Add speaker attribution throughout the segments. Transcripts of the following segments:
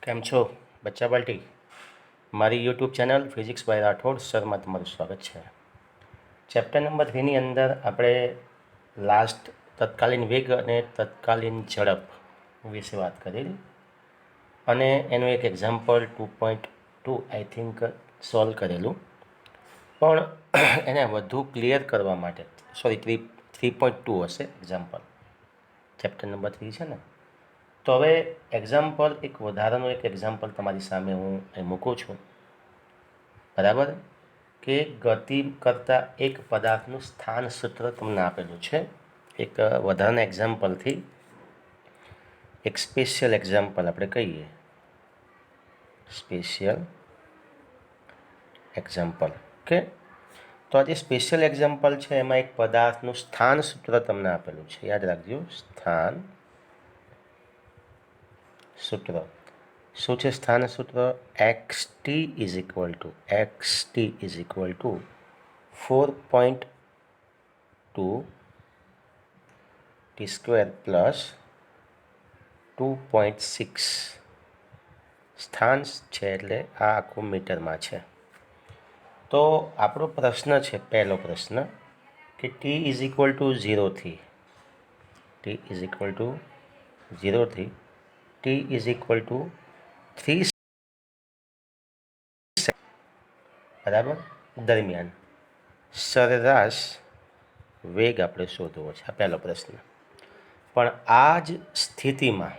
Speaker 1: કેમ છો બચ્ચા બાલ્ટી? મારી YouTube channel physics by Rathod સરમાં તમારું સ્વાગત છે. ચેપ્ટર નંબર 3ની અંદર આપણે લાસ્ટ તત્કાલીન વેગ અને તત્કાલીન ઝડપ વિશે વાત કરેલી અને એનું એક એક્ઝામ્પલ 2.2 આઈ થિંક સોલ્વ કરેલું, પણ એને વધુ ક્લિયર કરવા માટે સોરી 3.2 હશે એક્ઝામ્પલ, ચેપ્ટર નંબર 3 છે ને. તો હવે એક્ઝામ્પલ એક વધારાનું એક એક્ઝામ્પલ તમારી સામે હું અહીં મૂકું છું, બરાબર? કે ગતિ કરતાં એક પદાર્થનું સ્થાન સૂત્ર તમને આપેલું છે. એક વધારાના એક્ઝામ્પલથી એક સ્પેશિયલ એક્ઝામ્પલ આપણે કહીએ, સ્પેશિયલ એક્ઝામ્પલ. ઓકે, તો આ જે સ્પેશિયલ એક્ઝામ્પલ છે એમાં એક પદાર્થનું સ્થાન સૂત્ર તમને આપેલું છે, યાદ રાખજો. સ્થાન સૂત્ર શું છે? સ્થાન સૂત્ર x T is equal to 4.2 T square plus 2.6. સ્થાન છે એટલે આ આખું મીટરમાં છે. તો આપણો પ્રશ્ન છે, પહેલો પ્રશ્ન, કે ટી ઇઝ ઇક્વલ ટુ 0થી ટી ઇઝ ઇક્વલ ટુ 0થી ટી ઇઝ ઇક્વલ ટુ 3, બરાબર, દરમિયાન સરેરાશ વેગ આપણે શોધવો છે. આ પહેલો પ્રશ્ન. પણ આ જ સ્થિતિમાં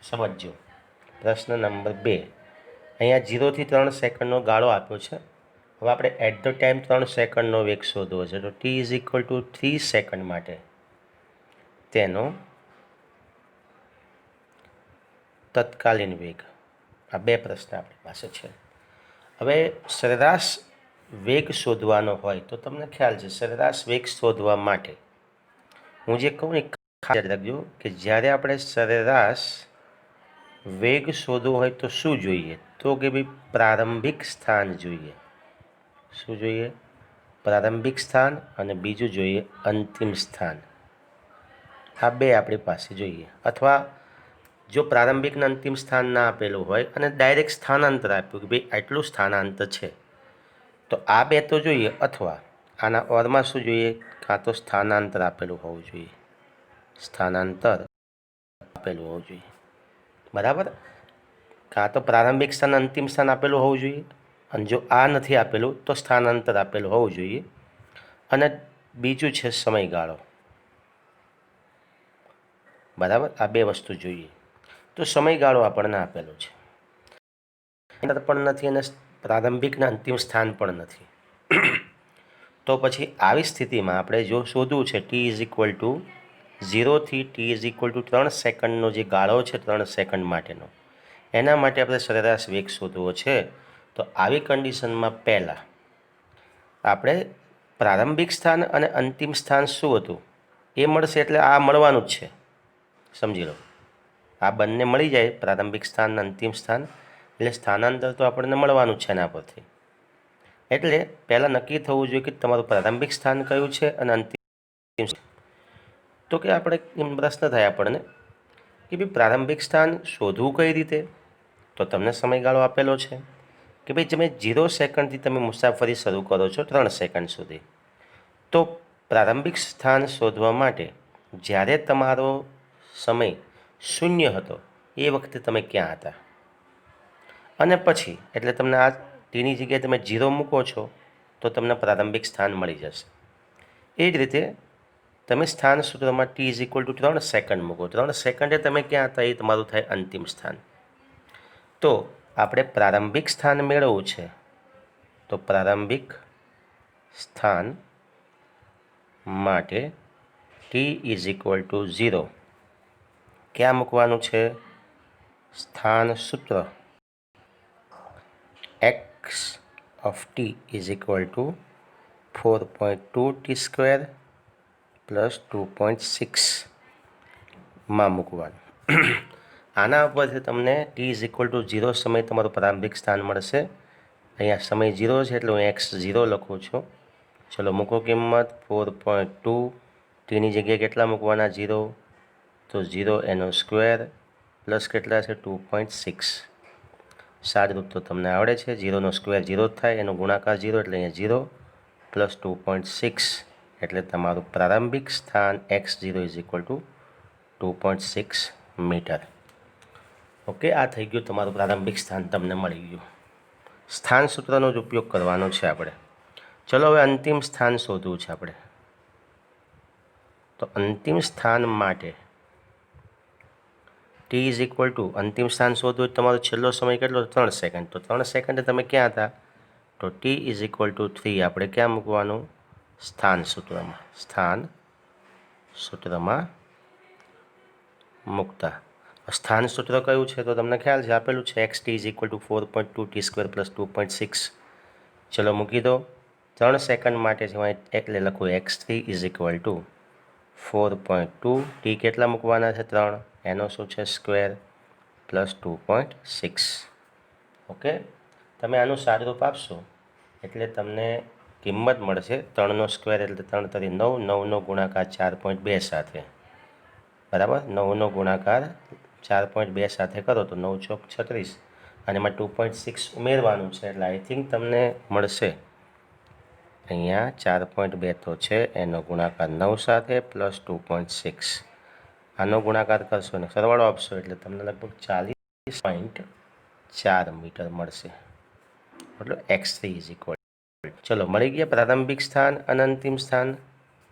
Speaker 1: સમજો પ્રશ્ન નંબર 2, અહીંયા 0થી 3 સેકન્ડનો ગાળો આપ્યો છે. હવે આપણે એટ ધ ટાઈમ 3 સેકન્ડનો વેગ શોધવો છે. તો T is equal to 3 second માટે તેનો તત્કાલીન વેગ. આ બે પ્રશ્ન આપણી પાસે છે. હવે સરેરાશ વેગ શોધવાનો હોય તો તમને ખ્યાલ છે, સરેરાશ વેગ શોધવા માટે હું જે કહું ને યાદ રાખજો કે જ્યારે આપણે સરેરાશ વેગ શોધવો હોય તો શું જોઈએ? તો કે ભાઈ પ્રારંભિક સ્થાન જોઈએ. શું જોઈએ? પ્રારંભિક સ્થાન, અને બીજું જોઈએ અંતિમ સ્થાન. આ બે આપણી પાસે જોઈએ. અથવા જો પ્રારંભિક અને અંતિમ સ્થાન ના આપેલું હોય અને ડાયરેક્ટ સ્થાનાંતર આપ્યું કે ભાઈ આટલું સ્થાનાંતર છે, તો આ બે તો જોઈએ. અથવા આના ઓરમાં શું જોઈએ? કાં તો સ્થાનાંતર આપેલું હોવું જોઈએ, સ્થાનાંતર આપેલું હોવું જોઈએ, બરાબર? કાં તો પ્રારંભિક સ્થાન અંતિમ સ્થાન આપેલું હોવું જોઈએ, અને જો આ નથી આપેલું તો સ્થાનાંતર આપેલું હોવું જોઈએ. અને બીજું છે સમયગાળો, બરાબર? આ બે વસ્તુ જોઈએ. તો સમયગાળો આપણને આપેલો છે પણ નથી, અને પ્રારંભિક અને અંતિમ સ્થાન પણ નથી. તો પછી આવી સ્થિતિમાં આપણે જો શોધવું છે ટી ઇઝ ઇક્વલ ટુ 0થી ટી ઇઝ ઇક્વલ ટુ 3 સેકન્ડનો જે ગાળો છે 3 સેકન્ડ માટેનો, એના માટે આપણે સરેરાશ વેગ શોધવો છે. તો આવી કન્ડિશનમાં પહેલાં આપણે પ્રારંભિક સ્થાન અને અંતિમ સ્થાન શું હતું એ મળશે, એટલે આ મળવાનું જ છે, સમજી લો. આ બંને મળી જાય, પ્રારંભિક સ્થાન અને અંતિમ સ્થાન, એટલે સ્થાનાંતર તો આપણને મળવાનું જ છે એના પરથી. એટલે પહેલાં નક્કી થવું જોઈએ કે તમારું પ્રારંભિક સ્થાન કયું છે અને અંતિમ. તો કે આપણે એમ પ્રશ્ન થાય આપણને કે ભાઈ પ્રારંભિક સ્થાન શોધવું કઈ રીતે? તો તમને સમયગાળો આપેલો છે કે ભાઈ તમે 0 સેકન્ડથી તમે મુસાફરી શરૂ કરો છો 3 સેકન્ડ સુધી. તો પ્રારંભિક સ્થાન શોધવા માટે જ્યારે તમારો સમય 0 હતો એ વખતે તમે ક્યાં હતા, અને પછી એટલે તમને આ ટીની જગ્યાએ તમે 0 મૂકો છો તો તમને પ્રારંભિક સ્થાન મળી જશે. એ જ રીતે તમે સ્થાન સૂત્રમાં T is equal to 3 second મૂકો, 3 સેકન્ડે તમે ક્યાં હતા એ તમારું થાય અંતિમ સ્થાન. તો આપણે પ્રારંભિક સ્થાન મેળવવું છે, તો પ્રારંભિક સ્થાન માટે ટી ઇઝ ઇક્વલ ટુ 0 ક્યાં મૂકવાનું છે? સ્થાન સૂત્ર x of T is equal to 4.2 T square plus 2.6 માં મૂકવાનું. આના ઉપરથી તમને ટી ઇઝ ઇક્વલ ટુ 0 સમય તમારું પ્રારંભિક સ્થાન મળશે. અહીંયા સમય 0 છે એટલે હું x0 લખું છું. ચલો મૂકો કિંમત 4.2, ટીની જગ્યાએ કેટલા મૂકવાના? 0, તો 0 એનો સ્ક્વેર પ્લસ કેટલા છે? 2.6. સાદરૂપ તો તમને આવડે છે, 0નો સ્ક્વેર 0 જ થાય, એનો ગુણાકાર 0 એટલે અહીંયા 0 પ્લસ 2.6 એટલે તમારું પ્રારંભિક સ્થાન x0 is equal to 2.6 metre. Okay, આ થઈ ગયું તમારું પ્રારંભિક સ્થાન તમને મળી ગયું. સ્થાન સૂત્રનો જ ઉપયોગ કરવાનો છે આપણે. ચલો હવે અંતિમ સ્થાન શોધવું છે આપણે. તો અંતિમ સ્થાન માટે t ઇઝ ઇક્વલ ટુ અંતિમ સ્થાન શોધવું તમારો છેલ્લો સમય કેટલો 3 સેકન્ડ. તો 3 સેકન્ડે તમે ક્યાં હતા? તો t ઇઝ ઇક્વલ ટુ 3 આપણે ક્યાં મૂકવાનું? સ્થાન સૂત્રમાં મૂકતા. સ્થાન સૂત્ર કયું છે તો તમને ખ્યાલ છે, આપેલું છે xt is equal to 4.2 t² plus 2.6. ચલો મૂકી દો. 3 સેકન્ડ માટે છે એટલે લખું x3 is equal to 4.2 t કેટલા મૂકવાના છે? 3, એનો શું છે? Square plus 2.6. ઓકે, તમે આનું સાદુરૂપ આપશો એટલે તમને કિંમત મળશે 3નો સ્ક્વેર એટલે 3 તરી 9, 9નો ગુણાકાર 4.2 સાથે, બરાબર. 9નો ગુણાકાર 4.2 સાથે કરો તો 9 ચોક 36 અને એમાં 2.6 ઉમેરવાનું છે એટલે આઈ થિંક તમને મળશે અહીંયા 4.2 તો છે, એનો ગુણાકાર 9 સાથે પ્લસ 2.6. આનો ગુણાકાર કરશો ને સરવાળો આપશો એટલે તમને લગભગ 40.4 મીટર મળશે. મતલબ x3 ઇઝ ઇક્વલ. ચલો મળી ગયા પ્રારંભિક સ્થાન અને અંતિમ સ્થાન.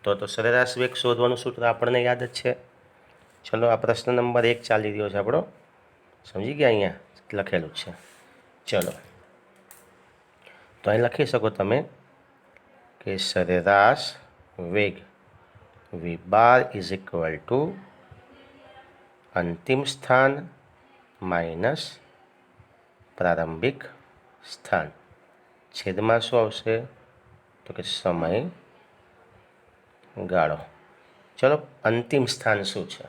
Speaker 1: તો સરેરાશ વેગ શોધવાનું સૂત્ર આપણને યાદ જ છે. ચલો આ પ્રશ્ન નંબર 1 ચાલી રહ્યો છે આપણો, સમજી ગયા? અહીંયા લખેલું છે. ચલો તો અહીં લખી શકો તમે કે સરેરાશ વેગ v bar is equal two અંતિમ સ્થાન માઇનસ પ્રારંભિક સ્થાન, છેદમાં શું આવશે તો કે સમય ગાળો. ચલો અંતિમ સ્થાન શું છે?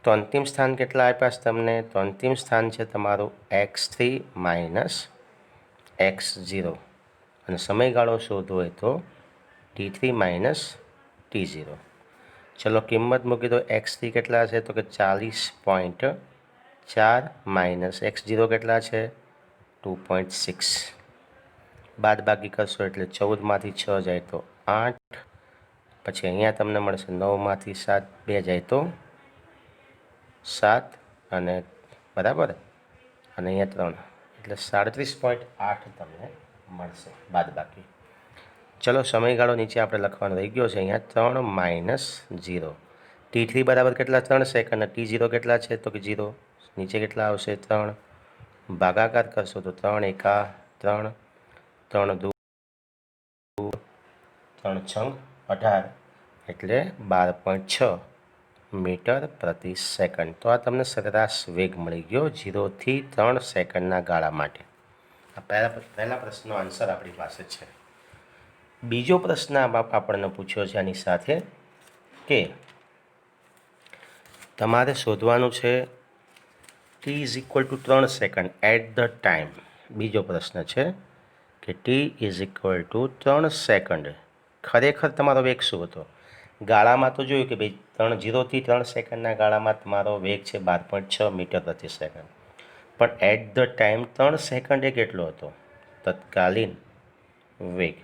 Speaker 1: તો અંતિમ સ્થાન કેટલા આપ્યા છે તમને? તો અંતિમ સ્થાન છે તમારું x3 માઇનસ x0 અને સમયગાળો શોધવો હોય તો t3 માઇનસ t0. ચલો કિંમત મૂકી દો. x3 કેટલા છે તો કે 40.4 માઇનસ x0 કેટલા છે 2.6. બાદ બાકી કરશો એટલે 14માંથી 6 જાય તો 8, પછી અહીંયા તમને મળશે 9માંથી 7 2 જાય તો 7 અને બરાબર અને અહીંયા 3 એટલે 37.8 તમને મળશે બાદ બાકી. ચલો સમયગાળો નીચે આપણે લખવાનો રહી ગયો છે અહીંયા 3 માઇનસ 0. t3 બરાબર કેટલા? 3 સેકન્ડ. t0 કેટલા છે તો કે 0. નીચે કેટલા આવશે? 3. ભાગાકાર કરશો તો 3 એકા 3, 3 દુ 3 છંગ 18 એટલે 12.6 મીટર પ્રતિ સેકન્ડ. તો આ તમને સરેરાશ વેગ મળી ગયો 0થી 3 સેકન્ડના ગાળા માટે. આ પહેલા પ્રશ્નનો આન્સર આપણી પાસે છે. બીજો પ્રશ્ન આપણને પૂછ્યો છે આની સાથે કે તમારે શોધવાનું છે t is equal to 3 second at the time. બીજો પ્રશ્ન છે કે t is equal to 3 second ખરેખર તમારો વેગ શું હતો? ગાળામાં તો જોયું કે ભાઈ 0થી 3 સેકન્ડના ગાળામાં તમારો વેગ છે 12.6 મીટર પ્રતિ સેકન્ડ, પણ એટ ધ ટાઈમ 3 સેકન્ડે કેટલો હતો? તત્કાલીન વેગ.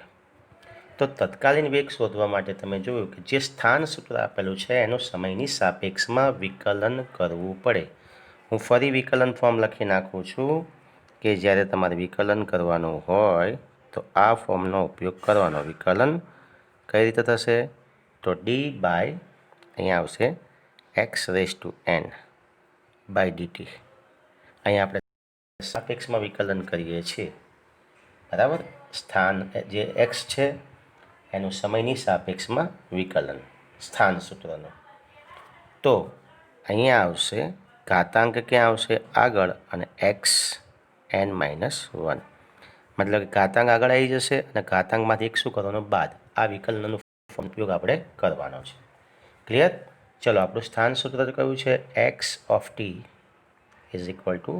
Speaker 1: તો તત્કાલીન વેગ શોધવા માટે તમે જોયું કે જે સ્થાન સૂત્ર આપેલું છે એનું સમયની સાપેક્ષમાં વિકલન કરવું પડે. હું ફરી વિકલન ફોર્મ લખી નાખું છું કે જ્યારે તમારે વિકલન કરવાનું હોય તો આ ફોર્મનો ઉપયોગ કરવાનો. વિકલન કઈ રીતે થશે? તો ડી બાય અહીંયા આવશે x⁴n બાય dt. અહીંયા આપણે સાપેક્ષમાં વિકલન કરીએ છીએ, બરાબર. સ્થાન જે x છે એનું સમયની સાપેક્ષમાં વિકલન સ્થાન સૂત્રનો. તો અહીંયા આવશે ઘાતાંક ક્યાં આવશે? આગળ, અને xn-1 મતલબ કે ઘાતાંક આગળ આવી જશે અને ઘાતાંકમાંથી એક શું કરવાનો? બાદ. આ વિકલનનો ઉપયોગ આપણે કરવાનો છે. ક્લિયર? ચલો આપણું સ્થાન સૂત્ર કયું છે? x of t is equal to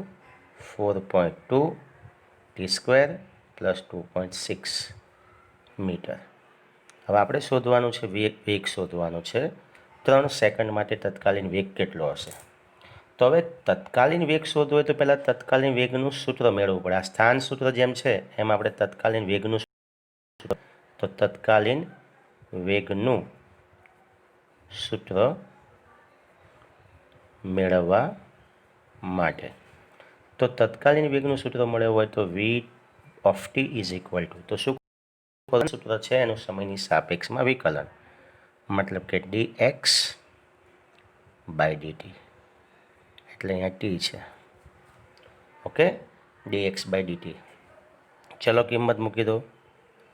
Speaker 1: 4.2 t² plus 2.6 metre. હવે આપણે શોધવાનું છે વેગ શોધવાનો છે 3 સેકન્ડ માટે તત્કાલીન વેગ કેટલો હશે? તો હવે તત્કાલીન વેગ શોધવો હોય તો પહેલાં તત્કાલીન વેગનું સૂત્ર મેળવવું પડે. આ સ્થાન સૂત્ર જેમ છે એમ આપણે તત્કાલીન વેગનું સૂત્ર, તો તત્કાલીન વેગનું સૂત્ર મેળવવા માટે તો તત્કાલીન વેગનું સૂત્ર મળ્યું હોય તો V of T is equal to, તો શું સૂત્ર છે એનું સમયની સાપેક્ષમાં વિકલન, મતલબ કે ડી એક્સ બાય ડીટી, એટલે અહીંયા ટી છે. Okay, D X by D T. ચલો કિંમત મૂકી દો.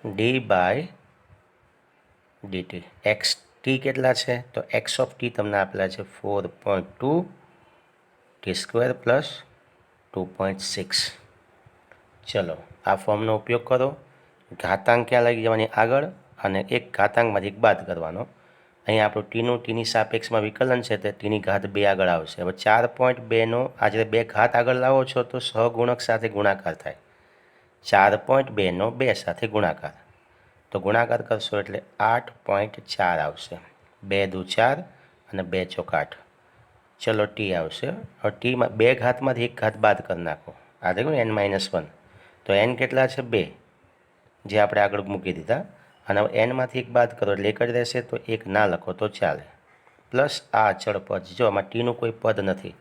Speaker 1: D by D T X T કેટલા છે તો એક્સ ઓફ ટી તમને આપેલા છે 4.2 ટી સ્ક્વેર પ્લસ 2.6. ચલો આ ફોર્મનો ઉપયોગ કરો. ઘાતાંક ક્યાં લઈ જવાની આગળ અને એક ઘાતાંકમાંથી એક બાદ કરવાનો. અહીંયા આપણું ટીની સાપેક્ષમાં વિકલન છે તે ટીની ઘાત 2 આગળ આવશે. હવે 4.2નો આજે 2 ઘાત આગળ લાવો છો તો સહગુણક સાથે ગુણાકાર થાય. 4.2નો 2 સાથે ગુણાકાર, તો ગુણાકાર કરશો એટલે 8.4 આવશે. 2 દુ 4 અને 2 ચોક 8. ચલો ટી આવશે. હવે ટીમાં 2 ઘાતમાંથી એક ઘાત બાદ કરી નાખો. આ દેખો ને n-1, તો n કેટલા છે 2, જે આપણે આગળ મૂકી દીધા. અને હવે એનમાંથી એક બાદ કરો એટલે એક જ રહેશે, તો એક ના લખો તો ચાલે. પ્લસ આ અચળ પદ, જો આમાં ટીનું કોઈ પદ નથી,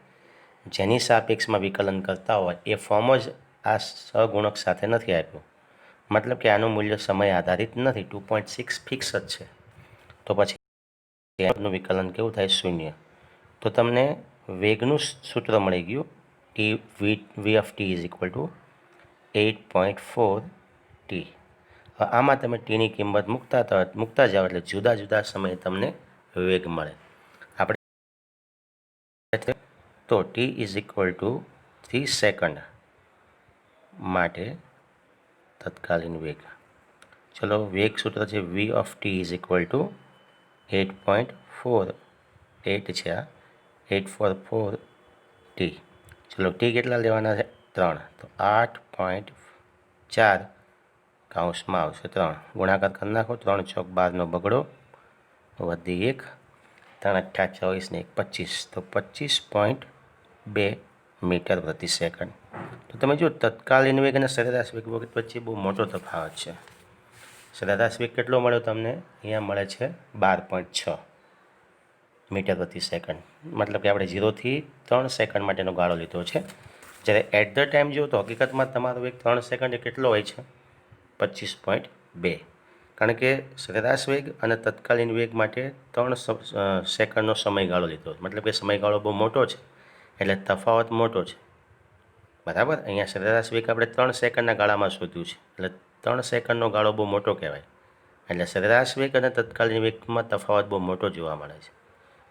Speaker 1: જેની સાપેક્ષમાં વિકલન કરતા હોય એ ફોર્મ જ આ સહગુણક સાથે નથી આપ્યું, મતલબ કે આનું મૂલ્ય સમય આધારિત નથી, 2.6 ફિક્સ જ છે. તો પછી એનું વિકલન કેવું થાય? 0. તો તમને વેગનું સૂત્ર મળી ગયું, T V of T is equal to 8.4 T. આમાં તમે ટીની કિંમત મૂકતા જાઓ એટલે જુદા જુદા સમયે તમને વેગ મળે. આપણે તો T is equal to 3 second માટે તત્કાલીન વેગ. ચલો વેગ સૂત્ર છે V of T is equal to 8.48 છે, આ 844 ટી. ચલો ટી કેટલા લેવાના છે? 3, તો 8.4 કાઉન્સમાં આવશે 3, ગુણાકાર કરી નાખો. 3 ચોક 12નો બગડો વધી 1, 3 8 24 ને 1 25, તો 25.2 મીટર પ્રતિ સેકન્ડ. તો તમે જો તત્કાલીન વેગ અને સરેરાશ વેગ વચ્ચે બહુ મોટો તફાવત છે. સરેરાશ વેગ કેટલો મળ્યો તમને? અહીંયા મળે છે 12.6 મીટર પ્રતિ સેકન્ડ, મતલબ કે આપણે 0થી 3 સેકન્ડ માટેનો ગાળો લીધો છે. જ્યારે એટ ધ ટાઈમ જો તો હકીકતમાં તમારો વેગ 3 સેકન્ડ કેટલો હોય છે? 25.2. કારણ કે સરેરાશ વેગ અને તત્કાલીન વેગ માટે 3 સેકન્ડનો સમયગાળો લીધો, મતલબ કે સમયગાળો બહુ મોટો છે એટલે તફાવત મોટો છે. બરાબર, અહીંયા સરેરાશ વેગ આપણે 3 સેકન્ડના ગાળામાં શોધ્યું છે એટલે 3 સેકન્ડનો ગાળો બહુ મોટો કહેવાય. એટલે સરેરાશ વેગ અને તત્કાલીન વેગમાં તફાવત બહુ મોટો જોવા મળે છે.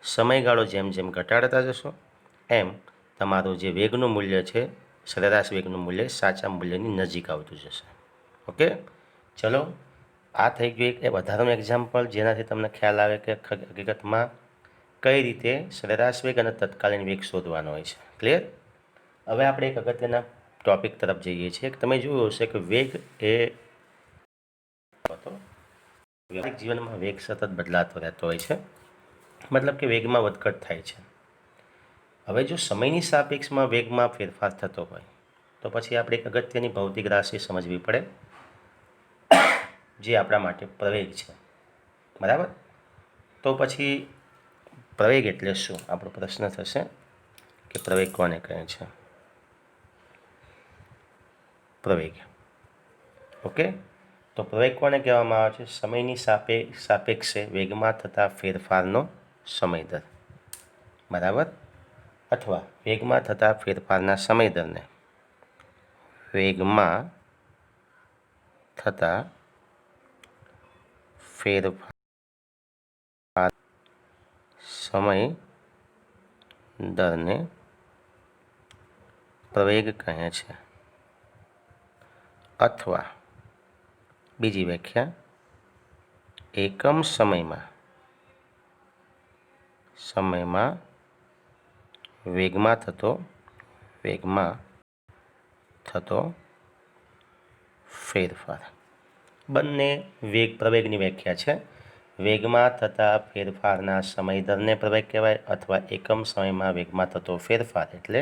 Speaker 1: સમયગાળો જેમ જેમ ઘટાડતા જશો એમ તમારું જે વેગનું મૂલ્ય છે, સરેરાશ વેગનું મૂલ્ય સાચા મૂલ્યની નજીક આવતું જશે. ઓકે, ચલો આ થઈ ગયું એક વધારાનું એક્ઝામ્પલ, જેનાથી તમને ખ્યાલ આવે કે હકીકતમાં કઈ રીતે સરેરાશ વેગ અને તત્કાલીન વેગ શોધવાનો હોય છે. ક્લિયર? હવે આપણે એક અગત્યના ટોપિક તરફ જઈએ છીએ. તમે જોયું હશે કે વેગ એ વ્યવહારિક જીવનમાં વેગ સતત બદલાતો રહેતો હોય છે, મતલબ કે વેગમાં વધઘટ થાય છે. હવે જો સમયની સાપેક્ષમાં વેગમાં ફેરફાર થતો હોય તો પછી આપણે એક અગત્યની ભૌતિક રાશિ સમજવી પડે, જે આપણા માટે પ્રવેગ છે. બરાબર, તો પછી પ્રવેગ એટલે શું? આપણો પ્રશ્ન થશે કે પ્રવેગ કોને કહે છે? પ્રવેગ. ઓકે, તો પ્રવેગ કોને કહેવામાં આવે છે? સમયની સાપેક્ષે વેગમાં થતા ફેરફારનો સમય દર. બરાબર, અથવા વેગમાં થતા ફેરફારના સમય દરને વેગમાં થતા ફેરફાર સમય દરને પ્રવેગ કહે છે. અથવા બીજી વ્યાખ્યા, એકમ સમયમાં વેગમાં થતો ફેરફાર. બંને પ્રવેગની વ્યાખ્યા છે. વેગમાં થતા ફેરફારના સમય દરને પ્રવેગ કહેવાય, અથવા એકમ સમયમાં વેગમાં થતો ફેરફાર એટલે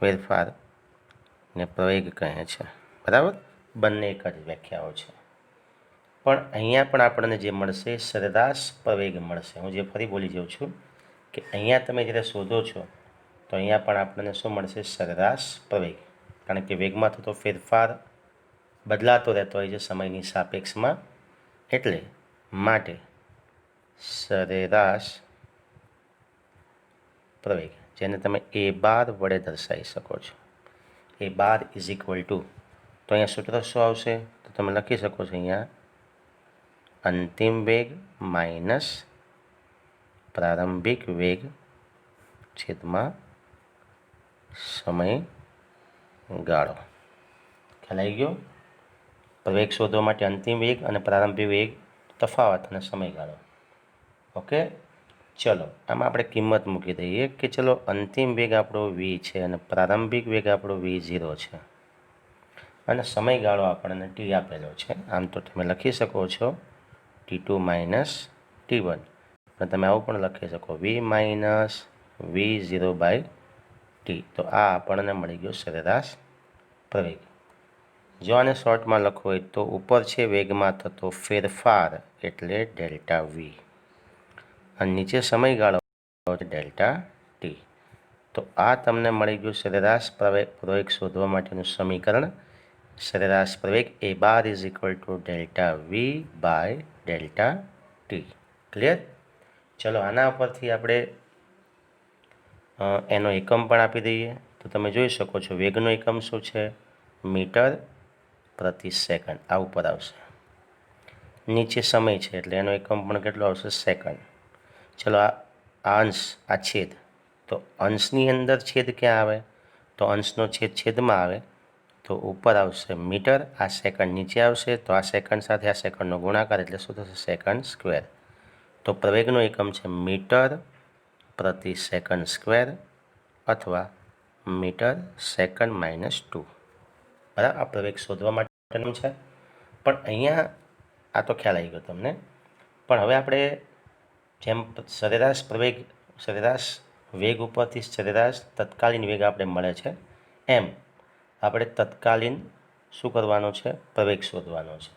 Speaker 1: ફેરફારને પ્રવેગ કહે છે. બરાબર, બંને એક જ વ્યાખ્યાઓ છે. પણ અહીંયા પણ આપણને જે મળશે સરેરાશ પ્રવેગ મળશે. હું જે ફરી બોલી જાઉં છું કે અહીંયા તમે જ્યારે શોધો છો તો અહીંયા પણ આપણને શું મળશે? સરેરાશ પ્રવેગ. કારણ કે વેગમાં થતો ફેરફાર બદલાતો રહેતો હોય છે સમયની સાપેક્ષમાં, એટલે માટે સરેરાશ પ્રવેગ, જેને તમે એ બાર વડે દર્શાવી શકો છો. એ બાર ઇઝ ઇક્વલ ટુ, તો અહીંયા સૂત્ર શું આવશે? તો તમે લખી શકો છો અહીંયા અંતિમ વેગ માઇનસ પ્રારંભિક વેગ છેદમાં સમયગાળો. ખ્યાલ આવી ગયો? પ્રવેગ શોધવા માટે અંતિમ વેગ અને પ્રારંભિક વેગ, તફાવત અને સમયગાળો. ઓકે, ચલો આમાં આપણે કિંમત મૂકી દઈએ કે ચલો અંતિમ વેગ આપણો વી છે અને પ્રારંભિક વેગ આપણો V0 છે અને સમયગાળો આપણને T આપેલો છે. આમ તો તમે લખી શકો છો T2 માઇનસ T1, અને તમે આવું પણ લખી શકો V માઇનસ V0/T. તો આ આપણને મળી ગયો સરેરાશ પ્રવેગ. જો આને શોર્ટમાં લખવું હોય તો ઉપર છે વેગમાં થતો ફેરફાર એટલે ડેલ્ટા વી, અને નીચે સમયગાળો ડેલ્ટા ટી. તો આ તમને મળી ગયું સરેરાશ પ્રવેગ શોધવા માટેનું સમીકરણ. સરેરાશ પ્રવેગ a bar is equal to delta v by delta t. Clear? ચલો આના પરથી આપણે એનો એકમ પણ આપી દઈએ. તો તમે જોઈ શકો છો વેગનો એકમ શું છે? મીટર પ્રતિ સેકન્ડ. આ ઉપર આવશે. નીચે સમય છે એટલે એનો એકમ પણ કેટલો આવશે? સેકન્ડ. ચલો આ અંશ, આ છેદ, તો અંશની અંદર છેદ ક્યાં આવે? તો અંશનો છેદ છેદમાં આવે તો ઉપર આવશે મીટર, આ સેકન્ડ નીચે આવશે તો આ સેકન્ડ સાથે આ સેકન્ડનો ગુણાકાર એટલે શું થશે? Second square. તો પ્રવેગનો એકમ છે મીટર પ્રતિ સેકન્ડ સ્ક્વેર અથવા મીટર સેકન્ડ -2. બરાબર, આ પ્રવેગ શોધવા માટેનું છે. પણ અહીંયા આ તો ખ્યાલ આવી ગયો તમને. પણ હવે આપણે જેમ સરેરાશ વેગ ઉપરથી સરેરાશ તત્કાલીન વેગ આપણે મળે છે, એમ આપણે તત્કાલીન શું કરવાનું છે? પ્રવેગ શોધવાનો છે.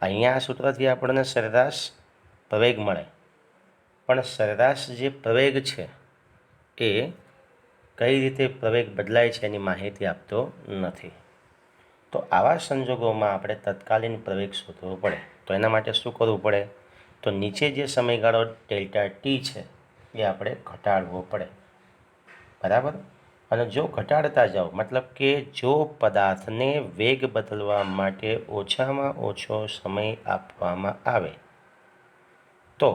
Speaker 1: અહીંયા આ સૂત્રથી આપણને સરેરાશ પ્રવેગ મળે, પણ સરેરાશ જે પ્રવેગ છે એ કઈ રીતે પ્રવેગ બદલાય છે એની માહિતી આપતો નથી. તો આવા સંજોગોમાં આપણે તત્કાલીન પ્રવેગ શોધવો પડે. તો એના માટે શું કરવું પડે? તો નીચે જે સમયગાળો ડેલ્ટા ટી છે એ આપણે ઘટાડવો પડે. બરાબર, અને જો ઘટાડતા જાઓ, મતલબ કે જો પદાર્થને વેગ બદલવા માટે ઓછામાં ઓછો સમય આપવામાં આવે તો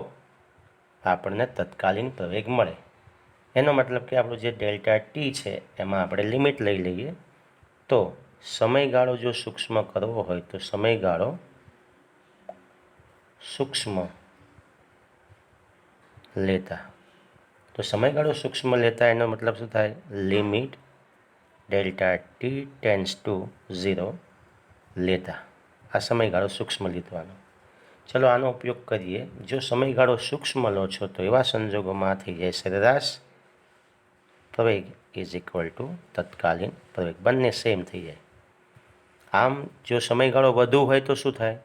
Speaker 1: આપણને તત્કાલીન પ્રવેગ મળે. એનો મતલબ કે આપણું જે ડેલ્ટા ટી છે એમાં આપણે લિમિટ લઈ લઈએ. તો સમયગાળો જો સૂક્ષ્મ કરવો હોય તો સમયગાળો સૂક્ષ્મ લેતા, તો સમયગાળો સૂક્ષ્મ લેતા એનો મતલબ શું થાય? Limit delta t tends to 0 લેતા આ સમયગાળો સૂક્ષ્મ લીધવાનો. ચલો આનો ઉપયોગ કરીએ. જો સમયગાળો સૂક્ષ્મ લો છો તો એવા સંજોગોમાં થઈ જાય સરેરાશ પ્રવેગ ઇઝ ઇક્વલ ટુ તત્કાલીન પ્રવેગ. બંને સેમ થઈ જાય. આમ જો સમયગાળો વધુ હોય તો શું થાય?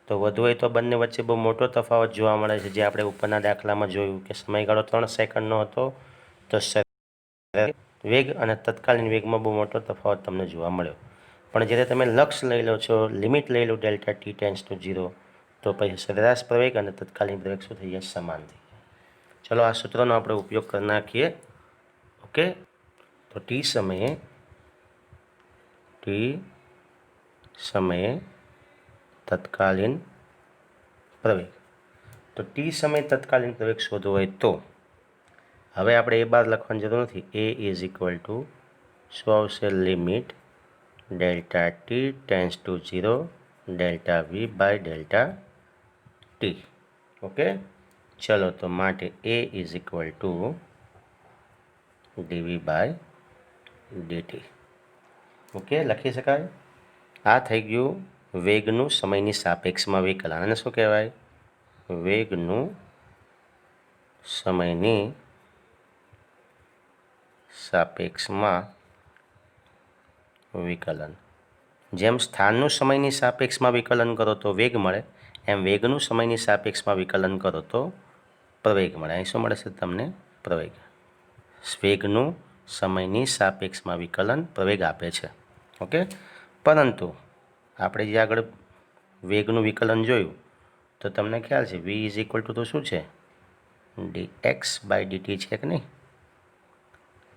Speaker 1: તો વધુ હોય તો બંને વચ્ચે બહુ મોટો તફાવત જોવા મળે છે. જે આપણે ઉપરના દાખલામાં જોયું કે સમયગાળો 3 સેકન્ડનો હતો તો વેગ અને તત્કાલીન વેગમાં બહુ મોટો તફાવત તમને જોવા મળ્યો. પણ જ્યારે તમે લક્ષ્ય લઈ લો છો, લિમિટ લઈ લો ડેલ્ટા ટી ટેન્ડ્સ ટુ 0, તો પછી સરેરાશ પ્રવેગ અને તત્કાલીન પ્રવેગ શું થઈ જાય? સમાન થઈ જાય. ચલો આ સૂત્રનો આપણે ઉપયોગ કરી નાખીએ. ઓકે, તો ટી સમયે તત્કાલીન પ્રવેગ. તો ટી સમયે તત્કાલીન પ્રવેગ શોધવો હોય તો હવે આપણે એ બાદ લખવાની જરૂર નથી. એ ઇઝ ઇક્વલ ટુ શું આવશે? Limit delta t tends to 0 delta v by delta t. Okay, ચલો તો માટે a is equal to dv by dt. Okay, લખી શકાય. આ થઈ ગયું વેગનું સમયની સાપેક્ષમાં વિકલન. અને શું કહેવાય? વેગનું સમયની સાપેક્ષમાં વિકલન. જેમ સ્થાનનું સમયની સાપેક્ષમાં વિકલન કરો તો વેગ મળે, એમ વેગનું સમયની સાપેક્ષમાં વિકલન કરો તો પ્રવેગ મળે. અહીં શું મળે છે તમને? પ્રવેગ. વેગનું સમયની સાપેક્ષમાં વિકલન પ્રવેગ આપે છે. ઓકે, પરંતુ આપણે જે આગળ વેગનું વિકલન જોયું તો તમને ખ્યાલ છે v ઇઝ ઇક્વલ ટુ તો શું છે? dx/dt છે કે નહીં?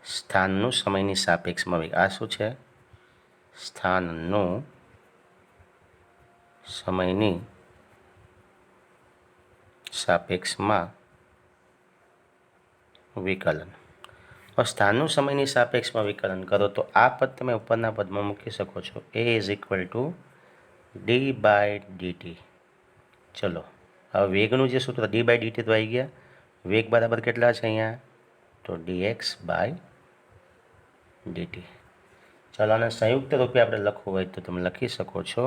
Speaker 1: સ્થાનનું સમયની સાપેક્ષમાં વેગ. આ શું છે? સ્થાનનું સમયની સાપેક્ષમાં વિકલન. સ્થાનનું સમયની સાપેક્ષમાં વિકલન કરો તો આ પદ તમે ઉપરના પદમાં મૂકી શકો છો. a is equal two d/dt. ચલો, હવે વેગનું જે સૂત્ર d/dt તો આવી ગયા. વેગ બરાબર કેટલા છે અહીંયા? તો dx/dt. ચાલો, આને સંયુક્ત રૂપે આપણે લખવું હોય તો તમે લખી શકો છો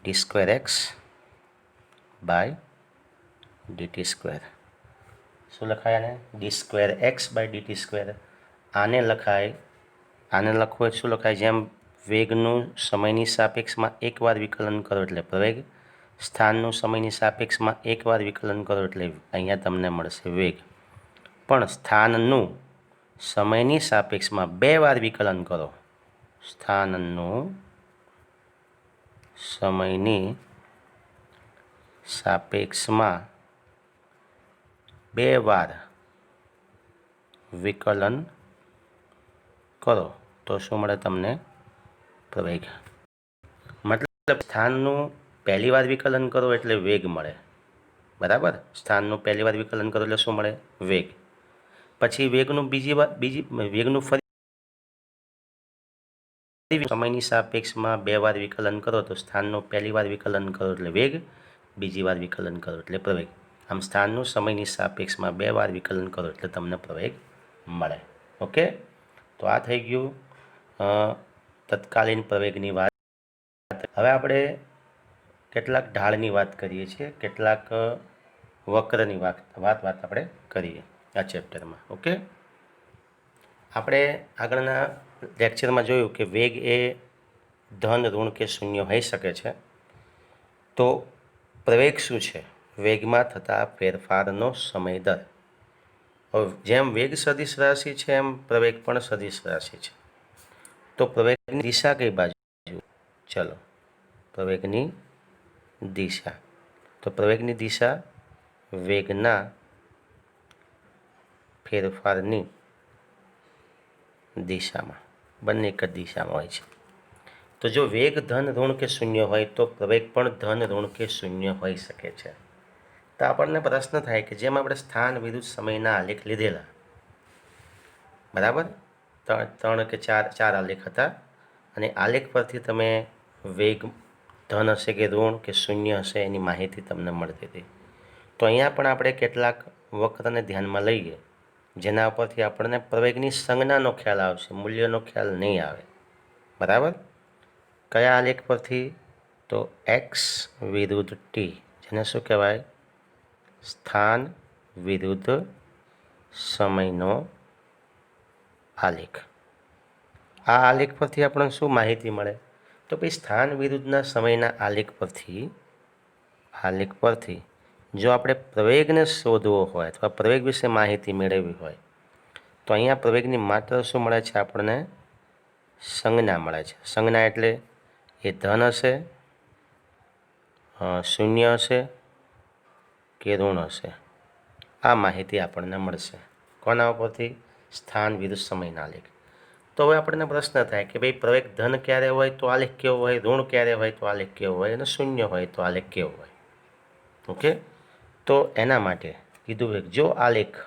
Speaker 1: d²x/dt². શું લખાય આને? d²x/dt². આને લખાય, આને લખવું હોય શું લખાય? જેમ વેગનું સમયની સાપેક્ષમાં એકવાર વિકલન કરો એટલે પ્રવેગ, સ્થાનનું સમયની સાપેક્ષમાં એકવાર વિકલન કરો એટલે અહીંયા તમને મળશે વેગ. પણ સ્થાનનું સમયની સાપેક્ષમાં 2 વાર વિકલન કરો, સ્થાનનું સમયની સાપેક્ષમાં 2 વાર વિકલન કરો તો શું મળે તમને? પ્રવેગ. મતલબ સ્થાનનું પહેલી વાર વિકલન કરો એટલે વેગ મળે, બરાબર? સ્થાનનું પહેલી વાર વિકલન કરો એટલે શું મળે? વેગ. પછી વેગનું વેગનું ફરી સમયની સાપેક્ષમાં 2 વાર વિકલન કરો તો સ્થાનનું પહેલી વાર વિકલન કરો એટલે વેગ, બીજી વાર વિકલન કરો એટલે પ્રવેગ. આમ સ્થાનનું સમયની સાપેક્ષમાં 2 વાર વિકલન કરો એટલે તમને પ્રવેગ મળે. ઓકે, તો આ થઈ ગયું તત્કાલીન પ્રવેગની વાત. હવે આપણે કેટલાક ઢાળની વાત કરીએ છીએ, કેટલાક વક્રની વાત આપણે કરીએ આ ચેપ્ટરમાં. ઓકે, આપણે આગળના લેક્ચરમાં જોયું કે વેગ એ ધન, ઋણ કે શૂન્ય હોઈ શકે છે. તો પ્રવેગ શું છે? વેગમાં થતા ફેરફારનો સમય દર. હવે જેમ વેગ સદિશ રાશિ છે એમ પ્રવેગ પણ સદિશ રાશિ છે. તો પ્રવેગની દિશા કઈ બાજુ? ચલો, પ્રવેગની દિશા. તો પ્રવેગની દિશા વેગના ફેરફારની દિશામાં, બંને એક જ દિશામાં હોય છે. તો જો વેગ ધન, ઋણ કે શૂન્ય હોય તો પ્રવેગ પણ ધન, ઋણ કે શૂન્ય હોઈ શકે છે. તો આપણને પ્રશ્ન થાય કે જેમ આપણે સ્થાન વિરુદ્ધ સમયના આલેખ લીધેલા, બરાબર? 3 કે 4 આલેખ હતા અને આલેખ પરથી તમે વેગ ધન હશે કે ઋણ કે શૂન્ય હશે એની માહિતી તમને મળતી હતી. તો અહીંયા પણ આપણે કેટલાક વક્રને ધ્યાનમાં લઈએ જેના ઉપરથી આપણને પ્રવેગની સંજ્ઞાનો ખ્યાલ આવશે, મૂલ્યનો ખ્યાલ નહીં આવે, બરાબર? કયા આલેખ પરથી? તો એક્સ વિરુદ્ધ ટી, જેને શું કહેવાય? સ્થાન વિરુદ્ધ સમયનો આલેખ. આ આલેખ પરથી આપણને શું માહિતી મળે? તો ભાઈ સ્થાન વિરુદ્ધના સમયના આલેખ પરથી જો આપણે પ્રવેગને શોધવો હોય અથવા પ્રવેગ વિશે માહિતી મેળવવી હોય તો અહીંયા પ્રવેગની માત્ર શું મળે છે આપણને? સંજ્ઞા મળે છે. સંજ્ઞા એટલે એ ધન હશે, શૂન્ય હશે કે ઋણ હશે, આ માહિતી આપણને મળશે. કોના ઉપરથી? સ્થાન વિરુદ્ધ સમયના આલેખ. તો હવે આપણને પ્રશ્ન થાય કે ભાઈ પ્રવેગ ધન ક્યારે હોય તો આલેખ કેવો હોય, ઋણ ક્યારે હોય તો આલેખ કેવો હોય, અને શૂન્ય હોય તો આલેખ કેવો હોય? ઓકે, તો એના માટે કીધું કે જો આલેખ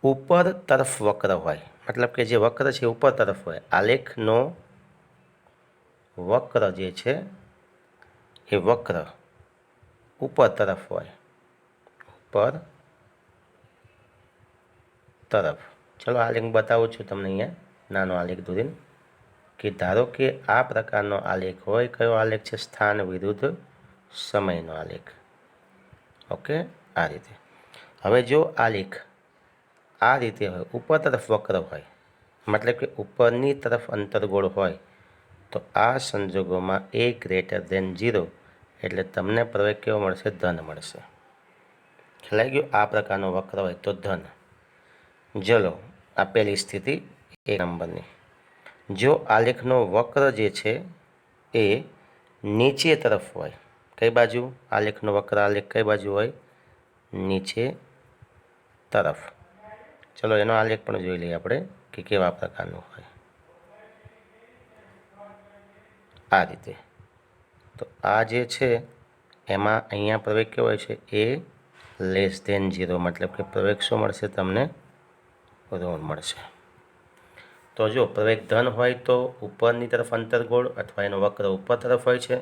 Speaker 1: ઉપર તરફ વક્ર હોય, મતલબ કે જે વક્ર છે ઉપર તરફ હોય, આલેખનો વક્ર જે છે એ વક્ર ઉપર તરફ હોય, ઉપર તરફ. ચલો આલેખ બતાવું છું તમને અહીંયા, નાનો આલેખ દોરીને, કે ધારો કે આ પ્રકારનો આલેખ હોય. કયો આલેખ છે? સ્થાન વિરુદ્ધ સમયનો આલેખ. ઓકે, આ રીતે. હવે જો આલેખ આ રીતે હોય, ઉપર તરફ વક્ર હોય, મતલબ કે ઉપરની તરફ અંતર્ગોળ હોય, તો આ સંજોગોમાં a ગ્રેટર દેન 0 એટલે તમને પ્રવેગ કેવો મળશે? ધન મળશે. ખ્યાલ ગયો? આ પ્રકારનો વક્ર હોય તો ધન. ચલો, આ પહેલી સ્થિતિ 1 નંબરની. જો આલેખનો વક્ર જે છે એ નીચે તરફ હોય, કઈ બાજુ? આલેખનો વક્ર આલેખ કઈ બાજુ હોય? નીચે તરફ. ચલો એનો આલેખ પણ જોઈ લઈએ આપણે કે કેવા પ્રકારનો હોય. આ રીતે. તો આ જે છે એમાં અહીંયા પ્રવેગ કેવો હોય છે? એ લેસ ધેન 0, મતલબ કે પ્રવેગ શું મળશે તમને? ઋણ મળશે. તો જો પ્રવેગ ધન હોય તો ઉપરની તરફ અંતર્ગોળ અથવા એનો વક્ર ઉપર તરફ હોય છે.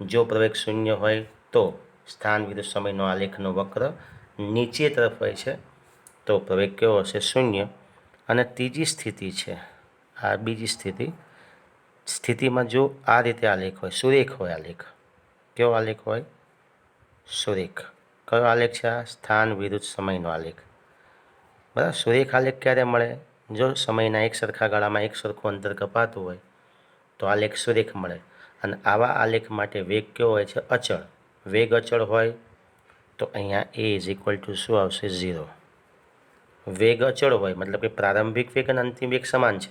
Speaker 1: જો પ્રવેગ શૂન્ય હોય તો સ્થાન વિરુદ્ધ સમયનો આલેખનો વક્ર નીચે તરફ હોય છે, તો પ્રવેગ કેવો હશે? શૂન્ય. અને ત્રીજી સ્થિતિ છે, આ બીજી સ્થિતિમાં જો આ રીતે આલેખ હોય, સુરેખ હોય આલેખ. કેવો આલેખ હોય? સુરેખ. કયો આલેખ છે આ? સ્થાન વિરુદ્ધ સમયનો આલેખ. બરાબર. સુરેખ આલેખ ક્યારે મળે? જો સમયના એક સરખા ગાળામાં એક સરખું અંતર કપાતું હોય તો આલેખ સુરેખ મળે. અને આવા આલેખ માટે વેગ કેવો હોય છે? અચળ. વેગ અચળ હોય તો અહીંયા a ઇઝ ઇક્વલ ટુ શું આવશે? 0. વેગ અચળ હોય મતલબ કે પ્રારંભિક વેગ અને અંતિમ વેગ સમાન છે,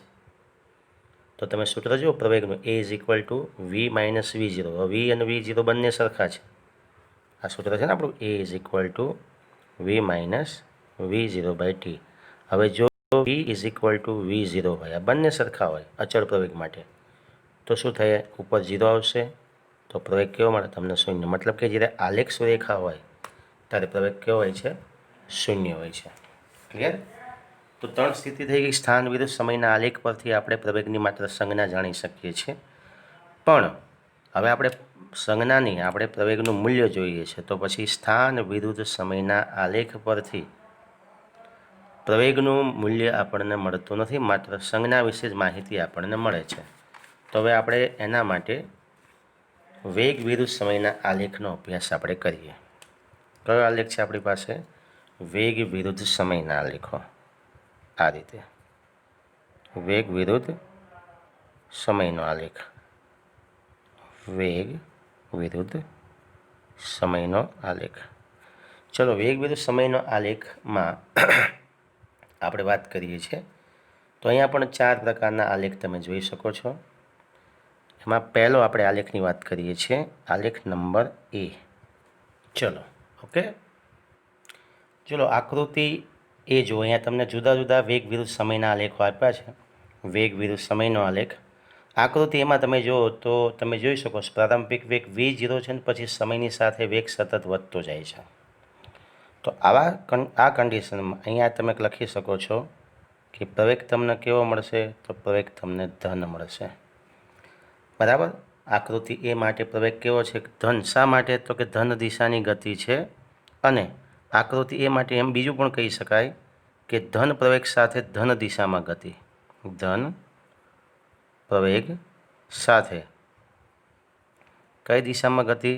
Speaker 1: તો તમે સૂત્ર જુઓ પ્રવેગનું, a is equal to v minus v0. v અને v0 બંને સરખા છે. આ સૂત્ર છે ને આપણું, a is equal to v minus v0 by t. હવે જો v is equal two v0 હોય, આ બંને સરખા હોય અચળ પ્રવેગ માટે, તો શું થાય? ઉપર 0 આવશે તો પ્રવેગ કેવો મળે તમને? શૂન્ય. મતલબ કે જ્યારે આલેખ સુરેખા હોય ત્યારે પ્રવેગ કેવો હોય છે? શૂન્ય હોય છે. ક્લિયર? તો 3 સ્થિતિ થઈ ગઈ. સ્થાન વિરુદ્ધ સમયના આલેખ પરથી આપણે પ્રવેગની માત્ર સંજ્ઞા જાણી શકીએ છીએ. પણ હવે આપણે સંજ્ઞાની આપણે પ્રવેગનું મૂલ્ય જોઈએ છે, તો પછી સ્થાન વિરુદ્ધ સમયના આલેખ પરથી પ્રવેગનું મૂલ્ય આપણને મળતું નથી, માત્ર સંજ્ઞા વિશે જ માહિતી આપણને મળે છે. તો હવે આપણે એના માટે વેગ વિરુદ્ધ સમયના આલેખનો અભ્યાસ આપણે કરીએ. કયો આલેખ છે આપણી પાસે? વેગ વિરુદ્ધ સમયના આલેખો. આ રીતે વેગ વિરુદ્ધ સમયનો આલેખ. વેગ વિરુદ્ધ સમયનો આલેખ. ચલો, વેગ વિરુદ્ધ સમયનો આલેખમાં આપણે વાત કરીએ છીએ તો અહીંયા પણ 4 પ્રકારના આલેખ તમે જોઈ શકો છો. એમાં પહેલો આપણે આલેખની વાત કરીએ છીએ, આલેખ નંબર A. ચલો, ઓકે. ચલો, આકૃતિ એ જો અહીંયા તમને જુદા જુદા વેગ વિરુદ્ધ સમયના આલેખો આપ્યા છે. વેગ વિરુદ્ધ સમયનો આલેખ આકૃતિ એમાં તમે જુઓ તો તમે જોઈ શકો છો પ્રારંભિક વેગ v0 છે ને પછી સમયની સાથે વેગ સતત વધતો જાય છે. તો આ કન્ડિશનમાં અહીંયા તમે લખી શકો છો કે પ્રવેગ તમને કેવો મળશે? તો પ્રવેગ તમને ધન મળશે. બરાબર. આકૃતિ એ માટે પ્રવેગ કેવો છે? ધન. શા માટે? તો કે ધન દિશાની ગતિ છે. અને આકૃતિ એ માટે એમ બીજું પણ કહી શકાય કે ધન પ્રવેગ સાથે ધન દિશામાં ગતિ. ધન પ્રવેગ સાથે કઈ દિશામાં ગતિ?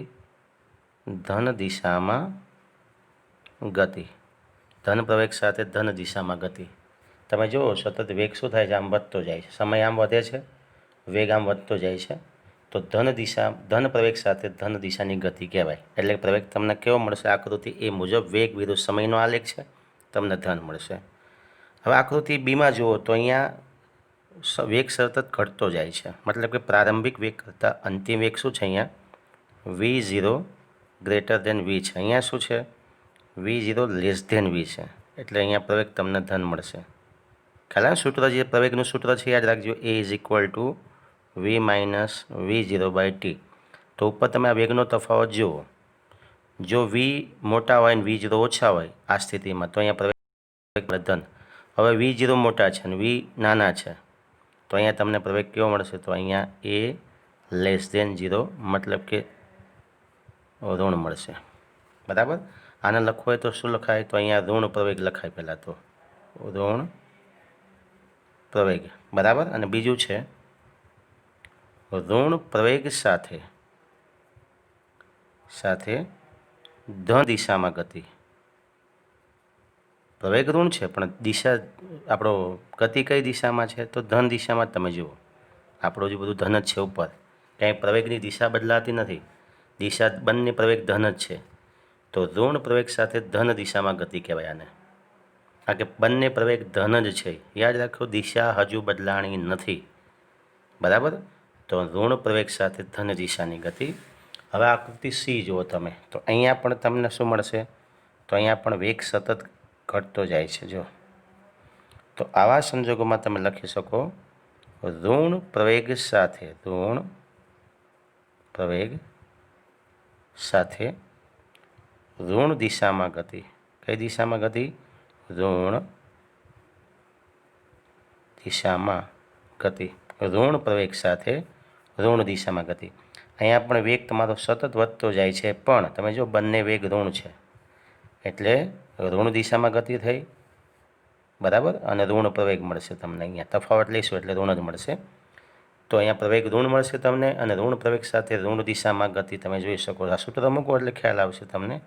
Speaker 1: ધન દિશામાં ગતિ. ધન પ્રવેગ સાથે ધન દિશામાં ગતિ. તમે જુઓ સતત વેગ શું થાય છે? આમ વધતો જાય છે. સમય આમ વધે છે, વેગ આમ વધતો જાય છે. તો ધન પ્રવેગ સાથે ધન દિશાની ગતિ કહેવાય. એટલે પ્રવેગ તમને કેવો મળશે? આકૃતિ એ મુજબ વેગ વિરુદ્ધ સમયનો આલેખ છે, તમને ધન મળશે. હવે આકૃતિ બીમાં જુઓ તો અહીંયા વેગ સતત ઘટતો જાય છે. મતલબ કે પ્રારંભિક વેગ કરતાં અંતિમ વેગ શું છે? અહીંયા v0 ગ્રેટર દેન v છે. અહીંયા શું છે? v0 લેસ ધેન v છે. એટલે અહીંયા પ્રવેગ તમને ધન મળશે. ખ્યાલ સૂત્ર જે પ્રવેગનું સૂત્ર છે યાદ રાખજો, a is equal to v minus v0 by t. તો ઉપર તમે આ વેગનો તફાવત જુઓ. જો v મોટા હોય ને v0 ઓછા હોય આ સ્થિતિમાં તો અહીંયા પ્રવેગ ધન. હવે v0 મોટા છે અને v નાના છે તો અહીંયા તમને પ્રવેગ કેવો મળશે? તો અહીંયા a લેસ ધેન 0 મતલબ કે ઋણ મળશે. બરાબર. આને લખવું હોય તો શું લખાય? તો અહીંયા ઋણ પ્રવેગ લખાય પહેલાં તો, ઋણ પ્રવેગ. બરાબર. અને બીજું છે ઋણ પ્રવેગ સાથે સાથે ધન દિશામાં ગતિ. પ્રવેગ ઋણ છે પણ દિશા આપણો ગતિ કઈ દિશામાં છે? તો ધન દિશામાં. તમે જુઓ આપણું જે બધું ધન જ છે ઉપર, ક્યાંય પ્રવેગની દિશા બદલાતી નથી, દિશા બંને પ્રવેગ ધન જ છે. તો ઋણ પ્રવેગ સાથે ધન દિશામાં ગતિ કહેવાય આને, કારણ કે બંને પ્રવેગ ધન જ છે. યાદ રાખો, દિશા હજુ બદલાણી નથી. બરાબર? તો ઋણ પ્રવેગ સાથે ધન દિશાની ગતિ. હવે આકૃતિ સી જુઓ તમે, તો અહીંયા પણ તમને શું મળશે? તો અહીંયા પણ વેગ સતત ઘટતો જાય છે. જો તો આવા સંજોગોમાં તમે લખી શકો ઋણ પ્રવેગ સાથે ઋણ દિશામાં ગતિ. કઈ દિશામાં ગતિ? ઋણ દિશામાં ગતિ. ઋણ પ્રવેગ સાથે ઋણ દિશામાં ગતિ. અહીંયા પણ વેગ તમારો સતત વધતો જાય છે, પણ તમે જો બંને વેગ ઋણ છે એટલે ઋણ દિશામાં ગતિ થઈ, બરાબર, અને ઋણ પ્રવેગ મળશે તમને. અહીંયા તફાવત લઈશું એટલે ઋણ જ મળશે. તો અહીંયા પ્રવેગ ઋણ મળશે તમને, અને ઋણ પ્રવેગ સાથે ઋણ દિશામાં ગતિ તમે જોઈ શકો. આ સૂત્ર મૂકો એટલે ખ્યાલ આવશે તમને.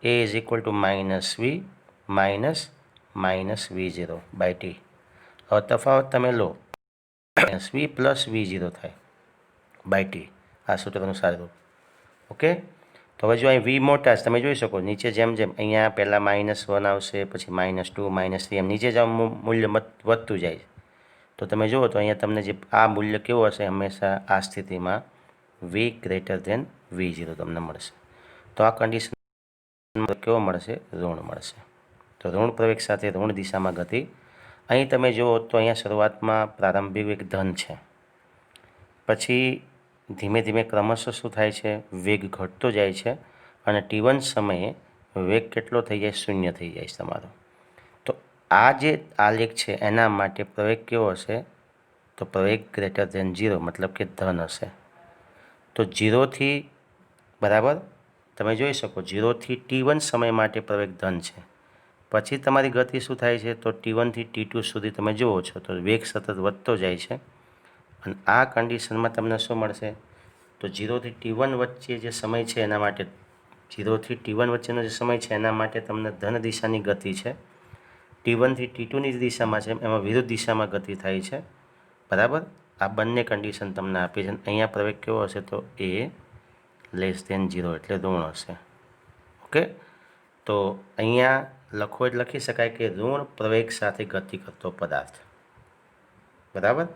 Speaker 1: A is equal to -v minus v0 by T. હવે તફાવત તમે લો, -v પ્લસ v0 થાય બાય ટી, આ સૂત્રનું સારું. ઓકે, તો હવે જો અહીં v મોટા છે તમે જોઈ શકો, નીચે જેમ જેમ અહીંયા પહેલાં -1 આવશે, પછી -2 -3 એમ નીચે જ મૂલ્ય વધતું જાય છે. તો તમે જુઓ તો અહીંયા તમને જે આ મૂલ્ય કેવું હશે? હંમેશા આ સ્થિતિમાં v ગ્રેટર ધેન v0 તમને મળશે. તો આ કન્ડિશન કેવો મળશે? ઋણ મળશે. તો ઋણ પ્રવેગ સાથે ઋણ દિશામાં ગતિ. અહીં તમે જુઓ તો અહીંયા શરૂઆતમાં પ્રારંભિક વેગ ધન છે, પછી ધીમે ધીમે ક્રમશઃ શું થાય છે? વેગ ઘટતો જાય છે, અને T1 સમયે વેગ કેટલો થઈ જાય? 0 થઈ જાય છે તમારો. તો આ જે આલેખ છે એના માટે પ્રવેગ કેવો હશે? તો પ્રવેગ ગ્રેટર ધેન 0, મતલબ કે ધન હશે. તો 0થી, બરાબર, તમે જોઈ શકો 0થી T1 સમય માટે પ્રવેગ ધન છે, પછી તમારી ગતિ શું થાય છે? તો T1 થી T2 સુધી તમે જુઓ છો તો વેગ સતત વધતો જાય છે. અને આ કન્ડિશનમાં તમને શું મળશે? તો 0થી T1 વચ્ચે જે સમય છે એના માટે, 0થી T1 વચ્ચેનો જે સમય છે એના માટે તમને ધન દિશાની ગતિ છે. T1 થી T2ની દિશામાં છે એમાં વિરુદ્ધ દિશામાં ગતિ થાય છે. બરાબર? આ બંને કન્ડિશન તમને આપી છે. અહીંયા પ્રવેગ કેવો હશે? તો A લેસ ધેન 0 એટલે ઋણ હશે. ઓકે, તો અહીંયા લખો એટલે લખી શકાય કે ઋણ પ્રવેગ સાથે ગતિ કરતો પદાર્થ. બરાબર?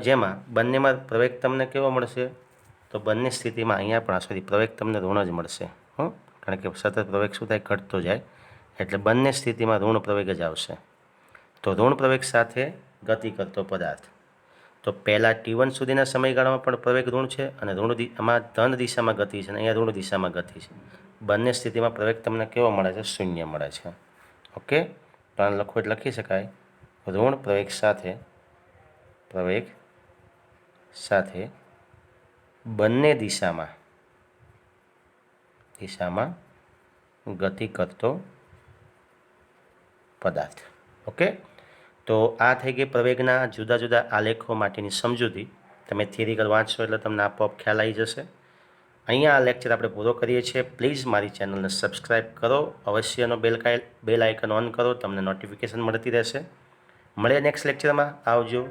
Speaker 1: જેમાં બંનેમાં પ્રવેગ તમને કેવો મળશે? તો બંને સ્થિતિમાં અહીંયા પણ પ્રવેગ તમને ઋણ જ મળશે. કારણ કે સતત પ્રવેગ શું થાય? ઘટતો જાય, એટલે બંને સ્થિતિમાં ઋણ પ્રવેગ જ આવશે. તો ઋણ પ્રવેગ સાથે ગતિ કરતો પદાર્થ. તો પહેલાં T1 સુધીના સમયગાળામાં પણ પ્રવેગ ઋણ છે, અને આમાં ધન દિશામાં ગતિ છે, અને અહીંયા ઋણ દિશામાં ગતિ છે. બંને સ્થિતિમાં પ્રવેગ તમને કેવો મળે છે? 0 મળે છે. ઓકે, તો આને લખો એટલે લખી શકાય ઋણ પ્રવેગ સાથે બંને દિશામાં ગતિ કરતો પદાર્થ. ઓકે, તો આ થઈ ગઈ પ્રવેગના જુદા જુદા આલેખો માટેની સમજૂતી. તમે થિયરિકલ વાંચશો એટલે તમને આપોઆપ ખ્યાલ આવી જશે. અહીંયા આ લેક્ચર આપણે પૂરો કરીએ છીએ. પ્લીઝ મારી ચેનલને સબસ્ક્રાઈબ કરો, અવશ્યનો બેલ આઇકન ઓન કરો, તમને નોટિફિકેશન મળતી રહેશે. મળીએ નેક્સ્ટ લેક્ચરમાં. આવજો,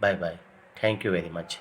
Speaker 1: bye bye, thank you very much.